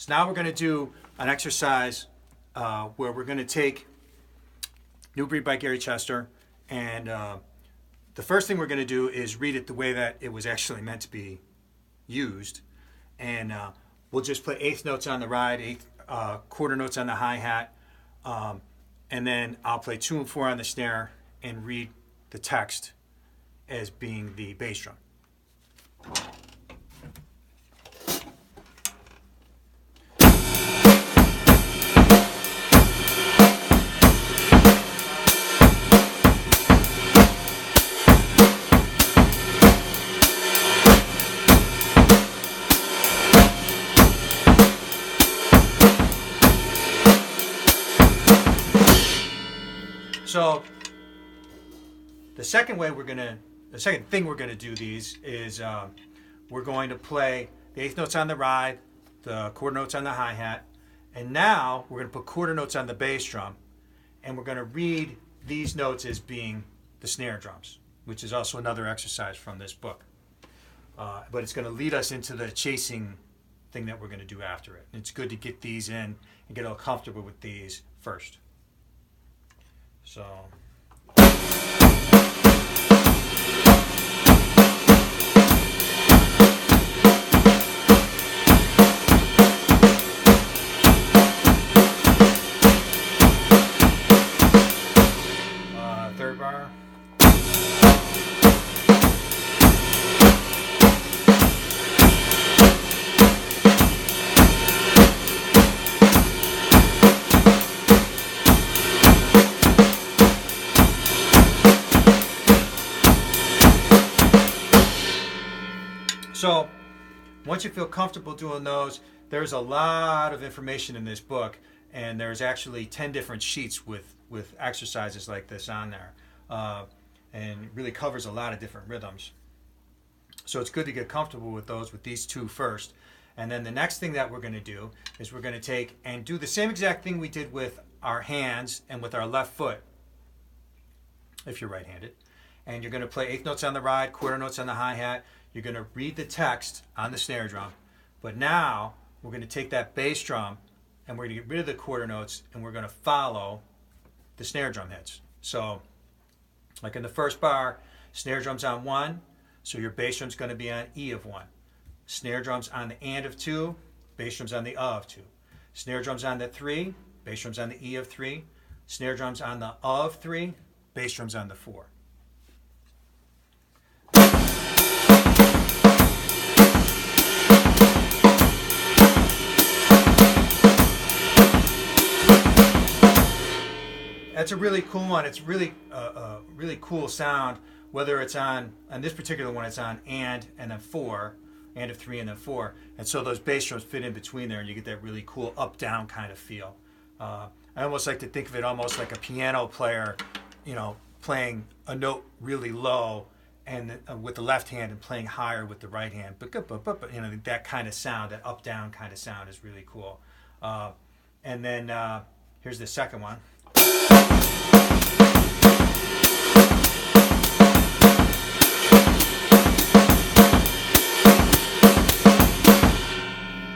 So now we're going to do an exercise where we're going to take New Breed by Gary Chester, and the first thing we're going to do is read it the way that it was actually meant to be used, and we'll just play eighth notes on the ride, quarter notes on the hi-hat, and then I'll play 2 and 4 on the snare and read the text as being the bass drum. So the second thing we're gonna do these is we're going to play the eighth notes on the ride, the quarter notes on the hi-hat, and now we're gonna put quarter notes on the bass drum, and we're gonna read these notes as being the snare drums, which is also another exercise from this book. But it's gonna lead us into the chasing thing that we're gonna do after it. And it's good to get these in and get all comfortable with these first. So third bar. So once you feel comfortable doing those, there's a lot of information in this book, and there's actually 10 different sheets with exercises like this on there, and it really covers a lot of different rhythms. So it's good to get comfortable with those, with these 2 first. And then the next thing that we're going to do is we're going to take and do the same exact thing we did with our hands and with our left foot, if you're right-handed. And you're going to play eighth notes on the ride, quarter notes on the hi-hat. You're going to read the text on the snare drum. But now we're going to take that bass drum and we're going to get rid of the quarter notes and we're going to follow the snare drum hits. So like in the first bar, snare drum's on 1, so your bass drum's going to be on E of 1. Snare drum's on the and of 2, bass drum's on the of 2. Snare drum's on the 3, bass drum's on the E of 3. Snare drum's on the of 3, bass drum's on the 4. That's a really cool one. It's really really cool sound, whether it's on this particular one, it's on and then 4, and of 3 and then 4. And so those bass drums fit in between there and you get that really cool up-down kind of feel. I almost like to think of it almost like a piano player, playing a note really low and with the left hand and playing higher with the right hand. But that kind of sound, that up-down kind of sound is really cool. And then here's the second one.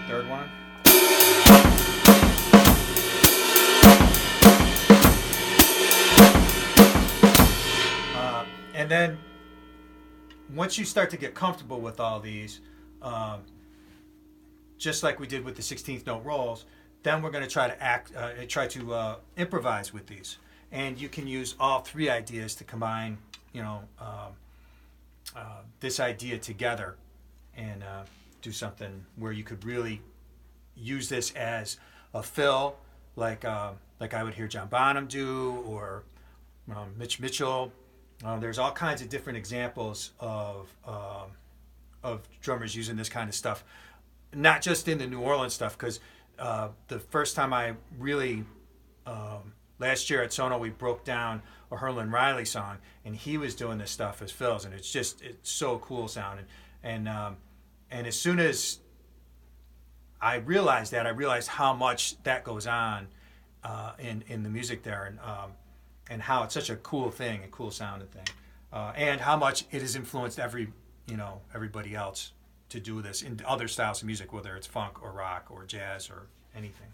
Third one. And then once you start to get comfortable with all these, just like we did with the 16th note rolls, then we're going to try to improvise with these, and you can use all 3 ideas to combine, this idea together, and do something where you could really use this as a fill, like I would hear John Bonham do, or Mitch Mitchell. There's all kinds of different examples of drummers using this kind of stuff, not just in the New Orleans stuff, because the first time I really, last year at Sono, we broke down a Herlin Riley song, and he was doing this stuff as fills, and it's so cool sounding. And as soon as I realized how much that goes on in the music there, and how it's such a cool thing, a cool sounding thing, and how much it has influenced everybody else to do this in other styles of music, whether it's funk or rock or jazz or anything.